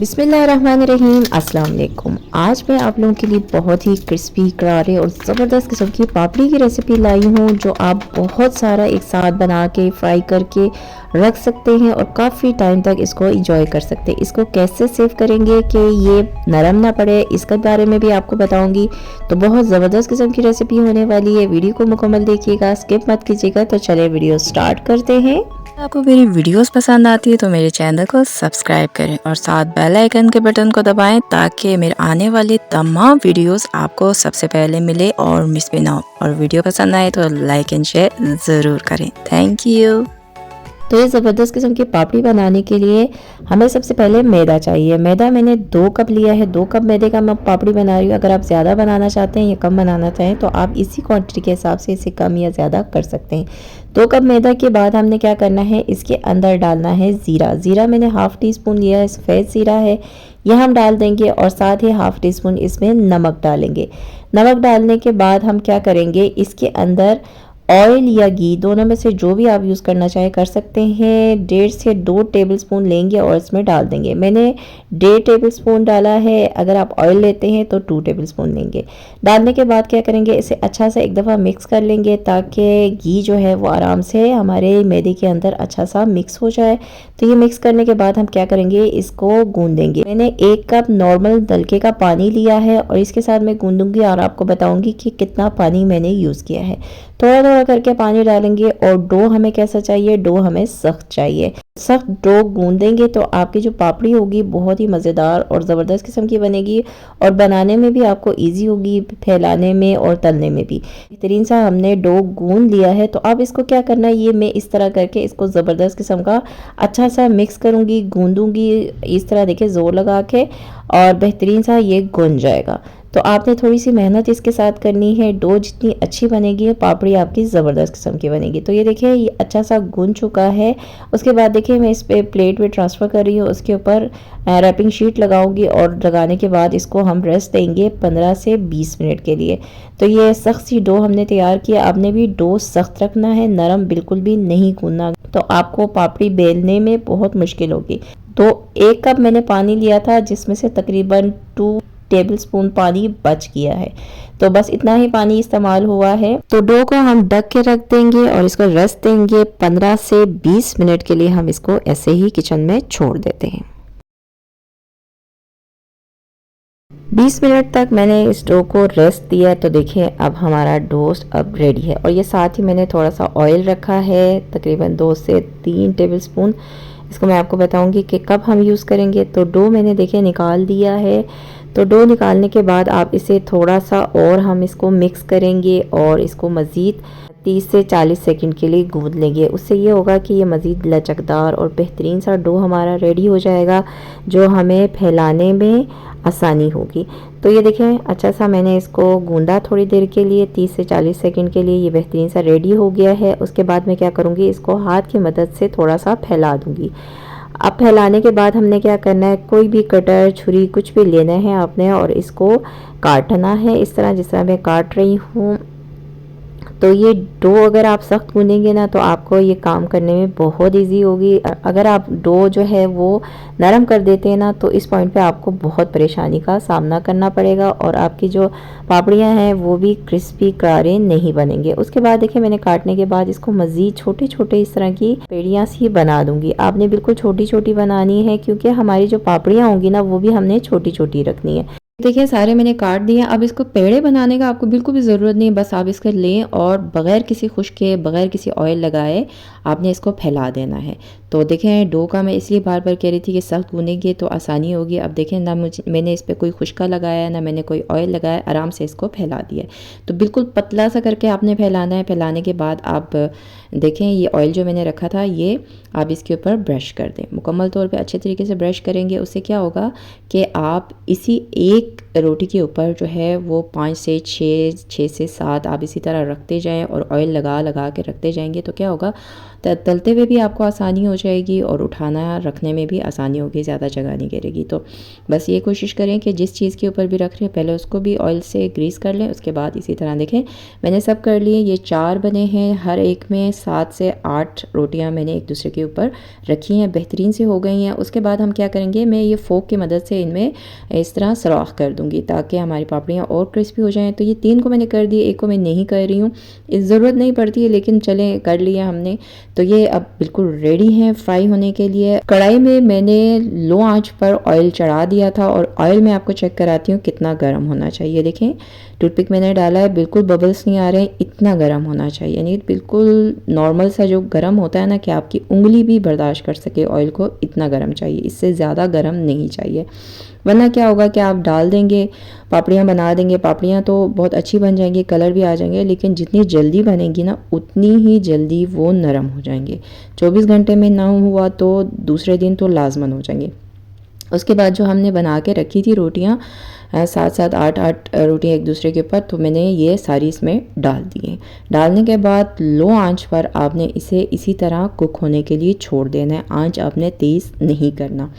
बिस्मिल्लाहिर्रहमानिर्रहीम अस्सलाम वालेकुम। आज मैं आप लोगों के लिए बहुत ही क्रिस्पी करारे और ज़बरदस्त किस्म की पापड़ी की रेसिपी लाई हूँ, जो आप बहुत सारा एक साथ बना के फ्राई करके रख सकते हैं और काफ़ी टाइम तक इसको इंजॉय कर सकते हैं। इसको कैसे सेव करेंगे कि ये नरम ना पड़े, इसके बारे में भी आपको बताऊंगी। तो बहुत ज़बरदस्त किस्म की रेसिपी होने वाली है। वीडियो को मुकम्मल देखिएगा, स्किप मत कीजिएगा। तो चले वीडियो स्टार्ट करते हैं। आपको मेरी वीडियोस पसंद आती है तो मेरे चैनल को सब्सक्राइब करें और साथ बेल आइकन के बटन को दबाएं ताकि मेरे आने वाले तमाम वीडियोस आपको सबसे पहले मिले और मिस भी ना हो। और वीडियो पसंद आए तो लाइक एंड शेयर ज़रूर करें। Thank you. तो ये ज़बरदस्त किस्म की पापड़ी बनाने के लिए हमें सबसे पहले मैदा चाहिए। मैदा मैंने 2 कप लिया है। 2 कप मैदे का मैं पापड़ी बना रही हूँ। अगर आप ज़्यादा बनाना चाहते हैं या कम बनाना चाहें तो आप इसी क्वांटिटी के हिसाब से इसे कम या ज़्यादा कर सकते हैं। 2 कप मैदा के बाद हमने क्या करना है, इसके अंदर डालना है ज़ीरा। ज़ीरा मैंने हाफ़ टी स्पून लिया है, सफ़ेद ज़ीरा है, यह हम डाल देंगे और साथ ही हाफ़ टी स्पून इसमें नमक डालेंगे। नमक डालने के बाद हम क्या करेंगे, इसके अंदर ऑयल या घी दोनों में से जो भी आप यूज़ करना चाहे कर सकते हैं। 1.5 से 2 टेबलस्पून लेंगे और इसमें डाल देंगे। मैंने 1.5 टेबलस्पून डाला है। अगर आप ऑयल लेते हैं तो 2 टेबलस्पून लेंगे। डालने के बाद क्या करेंगे, इसे अच्छा से एक दफ़ा मिक्स कर लेंगे ताकि घी जो है वो आराम से हमारे मैदे के अंदर अच्छा सा मिक्स हो जाए। तो ये मिक्स करने के बाद हम क्या करेंगे, इसको गूंद देंगे। मैंने 1 कप नॉर्मल नलके का पानी लिया है और इसके साथ मैं गूंदूंगी और आपको बताऊंगी कि कितना पानी मैंने यूज़ किया है। थोड़ा थोड़ा करके पानी डालेंगे और डो हमें कैसा चाहिए, डो हमें सख्त चाहिए। सख्त डो गूंदेंगे तो आपकी जो पापड़ी होगी बहुत ही मज़ेदार और ज़बरदस्त किस्म की बनेगी और बनाने में भी आपको इजी होगी, फैलाने में और तलने में भी। बेहतरीन सा हमने डो गूंद लिया है। तो अब इसको क्या करना है, ये मैं इस तरह करके इसको ज़बरदस्त किस्म का अच्छा सा मिक्स करूँगी, गूंदूँगी इस तरह, देखिए ज़ोर लगा के, और बेहतरीन सा ये गूंद जाएगा। तो आपने थोड़ी सी मेहनत इसके साथ करनी है। डो जितनी अच्छी बनेगी पापड़ी आपकी ज़बरदस्त किस्म की बनेगी। तो ये देखिए ये अच्छा सा गूंद चुका है। उसके बाद देखिए मैं इस पे प्लेट में ट्रांसफ़र कर रही हूँ। उसके ऊपर रैपिंग शीट लगाऊंगी और लगाने के बाद इसको हम रेस्ट देंगे 15 से 20 मिनट के लिए। तो ये सख्त सी डो हमने तैयार किया। आपने भी डो सख्त रखना है, नरम बिल्कुल भी नहीं गूंदना, तो आपको पापड़ी बेलने में बहुत मुश्किल होगी। तो 1 कप मैंने पानी लिया था जिसमें से तकरीबन 2 टेबलस्पून पानी बच गया है। तो बस इतना ही पानी इस्तेमाल हुआ है। तो डो को हम ढक के रख देंगे और इसको रेस्ट देंगे 15 से 20 मिनट के लिए। हम इसको ऐसे ही किचन में छोड़ देते हैं। 20 मिनट तक मैंने इस डो को रेस्ट दिया। तो देखिए अब हमारा डो अब रेडी है। और ये साथ ही मैंने थोड़ा सा ऑयल रखा है, तकरीबन 2 से 3 टेबलस्पून। इसको मैं आपको बताऊंगी कि कब हम यूज़ करेंगे। तो डो मैंने देखिए निकाल दिया है। तो डो निकालने के बाद आप इसे थोड़ा सा और हम इसको मिक्स करेंगे और इसको मज़ीद 30 से 40 सेकंड के लिए गूंद लेंगे। उससे ये होगा कि ये मज़ीद लचकदार और बेहतरीन सा डो हमारा रेडी हो जाएगा, जो हमें फैलाने में आसानी होगी। तो ये देखें अच्छा सा मैंने इसको गूंदा थोड़ी देर के लिए, 30 से 40 सेकंड के लिए। ये बेहतरीन सा रेडी हो गया है। उसके बाद मैं क्या करूँगी, इसको हाथ की मदद से थोड़ा सा फैला दूँगी। अब फैलाने के बाद हमने क्या करना है, कोई भी कटर छुरी कुछ भी लेना है आपने और इसको काटना है इस तरह जिस तरह मैं काट रही हूँ। तो ये डो अगर आप सख्त गूंदेंगे ना तो आपको ये काम करने में बहुत इजी होगी। अगर आप डो जो है वो नरम कर देते हैं ना तो इस पॉइंट पे आपको बहुत परेशानी का सामना करना पड़ेगा और आपकी जो पापड़ियाँ हैं वो भी क्रिस्पी करारे नहीं बनेंगे। उसके बाद देखिए मैंने काटने के बाद इसको मज़ीद छोटे छोटे इस तरह की पेड़ियाँ सी बना दूँगी। आपने बिल्कुल छोटी छोटी बनानी है क्योंकि हमारी जो पापड़ियाँ होंगी ना वो भी हमने छोटी छोटी रखनी है। देखिए सारे मैंने काट दिए। अब इसको पेड़े बनाने का आपको बिल्कुल भी ज़रूरत नहीं, बस आप इसको लें और बग़ैर किसी खुश्क के, बग़ैर किसी ऑयल लगाए आपने इसको फैला देना है। तो देखें डो का मैं इसलिए बार बार कह रही थी कि सख्त गूनेंगे तो आसानी होगी। अब देखें ना मैंने इस पर कोई खुश्का लगाया ना मैंने कोई ऑयल लगाया, आराम से इसको फैला दिया। तो बिल्कुल पतला सा करके आपने फैलाना है। फैलाने के बाद आप देखें ये ऑयल जो मैंने रखा था ये आप इसके ऊपर ब्रश कर दें। मुकम्मल तौर पे अच्छे तरीके से ब्रश करेंगे। उससे क्या होगा कि आप इसी एक रोटी के ऊपर जो है वो 5 से 6 से 7 आप इसी तरह रखते जाएं और ऑयल लगा लगा के रखते जाएंगे तो क्या होगा, तलते हुए भी आपको आसानी हो जाएगी और उठाना रखने में भी आसानी होगी, ज़्यादा जगह नहीं गिरेगी। तो बस ये कोशिश करें कि जिस चीज़ के ऊपर भी रख रहे हैं पहले उसको भी ऑयल से ग्रीस कर लें, उसके बाद इसी तरह देखें मैंने सब कर लिए। ये 4 बने हैं, हर एक में 7 से 8 रोटियां मैंने एक दूसरे के ऊपर रखी हैं, बेहतरीन से हो गई हैं। उसके बाद हम क्या करेंगे, मैं ये फोक की मदद से इनमें इस तरह सुराख कर दूँगी ताकि हमारी पापड़ियाँ और क्रिस्पी हो जाएँ। तो ये 3 को मैंने कर दिए, एक को मैं नहीं कर रही हूँ, इस ज़रूरत नहीं पड़ती है लेकिन चलें कर लिया हमने। तो ये अब बिल्कुल रेडी हैं फ्राई होने के लिए। कढ़ाई में मैंने लो आंच पर ऑयल चढ़ा दिया था और ऑयल मैं आपको चेक कराती हूँ कितना गर्म होना चाहिए। देखें टूथपिक मैंने डाला है, बिल्कुल बबल्स नहीं आ रहे हैं, इतना गर्म होना चाहिए, यानी बिल्कुल नॉर्मल सा जो गर्म होता है ना कि आपकी उंगली भी बर्दाश्त कर सके ऑयल को, इतना गर्म चाहिए, इससे ज़्यादा गर्म नहीं चाहिए। वरना क्या होगा कि आप डाल देंगे, पापड़ियाँ बना देंगे, पापड़ियाँ तो बहुत अच्छी बन जाएंगी, कलर भी आ जाएंगे, लेकिन जितनी जल्दी बनेगी ना उतनी ही जल्दी वो नरम हो जाएंगे। 24 घंटे में ना हुआ तो दूसरे दिन तो लाजमन हो जाएंगे। उसके बाद जो हमने बना के रखी थी रोटियाँ 7-7 8-8 रोटियाँ एक दूसरे के ऊपर, तो मैंने ये सारी इसमें डाल दी हैं। डालने के बाद लो आंच पर आपने इसे इसी तरह कुक होने के लिए छोड़ देना है, आंच आपने तेज़ नहीं करना।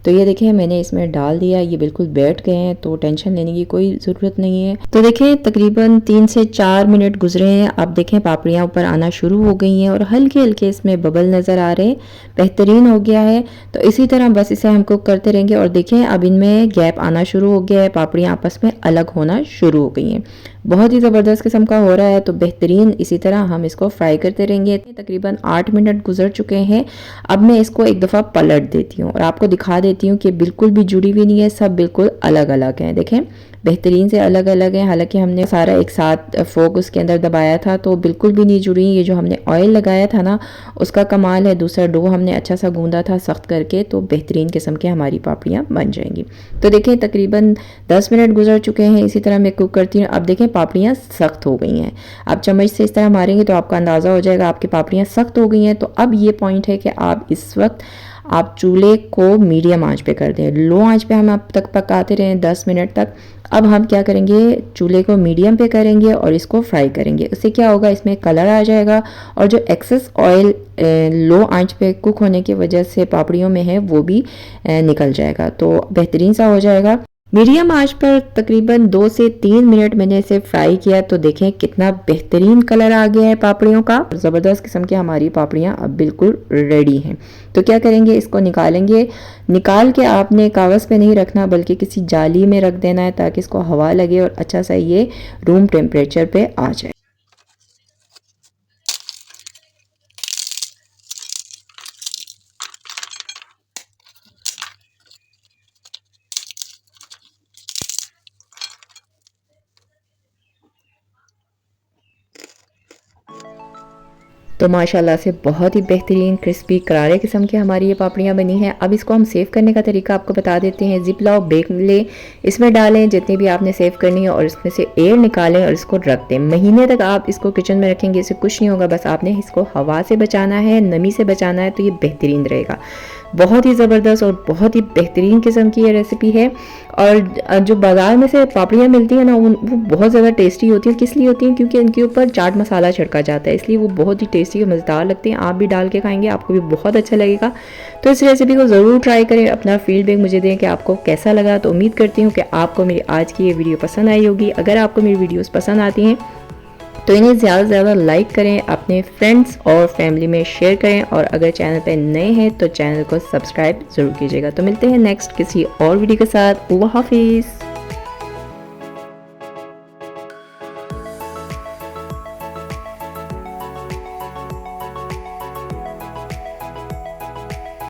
तो ये देखें मैंने इसमें डाल दिया, ये बिल्कुल बैठ गए हैं तो टेंशन लेने की कोई ज़रूरत नहीं है। तो देखें तकरीबन 3 से 4 मिनट गुजरे हैं, अब देखें पापड़ियाँ ऊपर आना शुरू हो गई हैं और हल्के हल्के इसमें बबल नज़र आ रहे हैं, बेहतरीन हो गया है। तो इसी तरह बस इसे हम कुक करते रहेंगे और देखें अब इनमें गैप आना शुरू हो गया है, पापड़ियाँ आपस में अलग होना शुरू हो गई हैं, बहुत ही ज़बरदस्त किस्म का हो रहा है। तो बेहतरीन इसी तरह हम इसको फ्राई करते रहेंगे। तकरीबन 8 मिनट गुजर चुके हैं, अब मैं इसको एक दफ़ा पलट देती हूँ और आपको दिखा देती हूँ कि बिल्कुल भी जुड़ी हुई नहीं है, सब बिल्कुल अलग अलग हैं। देखें बेहतरीन से अलग अलग है, हालांकि हमने सारा एक साथ फोक उसके अंदर दबाया था तो बिल्कुल भी नहीं जुड़ी। ये जो हमने ऑयल लगाया था ना उसका कमाल है, दूसरा डो हमने अच्छा सा गूंदा था सख्त करके, तो बेहतरीन किस्म के हमारी पापड़ियाँ बन जाएंगी। तो देखें तकरीबन 10 मिनट गुजर चुके हैं, इसी तरह मैं कुक करती हूँ। अब देखें पापड़ियाँ सख्त हो गई हैं, आप चम्मच से इस तरह मारेंगे तो आपका अंदाज़ा हो जाएगा आपकी पापड़ियाँ सख्त हो गई हैं। तो अब ये पॉइंट है कि आप इस वक्त आप चूल्हे को मीडियम आंच पे कर दें, लो आंच पे हम अब तक पकाते रहें 10 मिनट तक। अब हम क्या करेंगे, चूल्हे को मीडियम पे करेंगे और इसको फ्राई करेंगे। उससे क्या होगा, इसमें कलर आ जाएगा और जो एक्सेस ऑयल लो आंच पे कुक होने की वजह से पापड़ियों में है वो भी निकल जाएगा, तो बेहतरीन सा हो जाएगा। मीडियम आंच पर तकरीबन 2 से 3 मिनट मैंने इसे फ्राई किया, तो देखें कितना बेहतरीन कलर आ गया है पापड़ियों का, ज़बरदस्त किस्म की हमारी पापड़ियाँ अब बिल्कुल रेडी हैं। तो क्या करेंगे, इसको निकालेंगे, निकाल के आपने कागज़ पे नहीं रखना बल्कि किसी जाली में रख देना है ताकि इसको हवा लगे और अच्छा सा ये रूम टेम्परेचर पे आ जाए। तो माशाल्लाह से बहुत ही बेहतरीन क्रिस्पी करारे किस्म की हमारी ये पापड़ियाँ बनी हैं। अब इसको हम सेव करने का तरीका आपको बता देते हैं। जिप लाओ, बेक ले, इसमें डालें जितनी भी आपने सेव करनी है और इसमें से एयर निकालें और इसको रख दें। महीने तक आप इसको किचन में रखेंगे, इससे कुछ नहीं होगा, बस आपने इसको हवा से बचाना है, नमी से बचाना है, तो ये बेहतरीन रहेगा। बहुत ही ज़बरदस्त और बहुत ही बेहतरीन किस्म की ये रेसिपी है। और जो बाज़ार में से पापड़ियाँ मिलती हैं ना वो बहुत ज़्यादा टेस्टी होती है। किस लिए होती हैं, क्योंकि इनके ऊपर चाट मसाला छिड़का जाता है, इसलिए वो बहुत ही टेस्टी और मज़ेदार लगती हैं। आप भी डाल के खाएंगे, आपको भी बहुत अच्छा लगेगा। तो इस रेसिपी को ज़रूर ट्राई करें, अपना फीडबैक मुझे दें कि आपको कैसा लगा। तो उम्मीद करती हूँ कि आपको मेरी आज की ये वीडियो पसंद आई होगी। अगर आपको मेरी वीडियोज़ पसंद आती हैं तो इन्हें ज़्यादा से ज़्यादा लाइक करें, अपने फ्रेंड्स और फैमिली में शेयर करें, और अगर चैनल पे नए हैं तो चैनल को सब्सक्राइब ज़रूर कीजिएगा। तो मिलते हैं नेक्स्ट किसी और वीडियो के साथ। अल्लाह हाफिज़।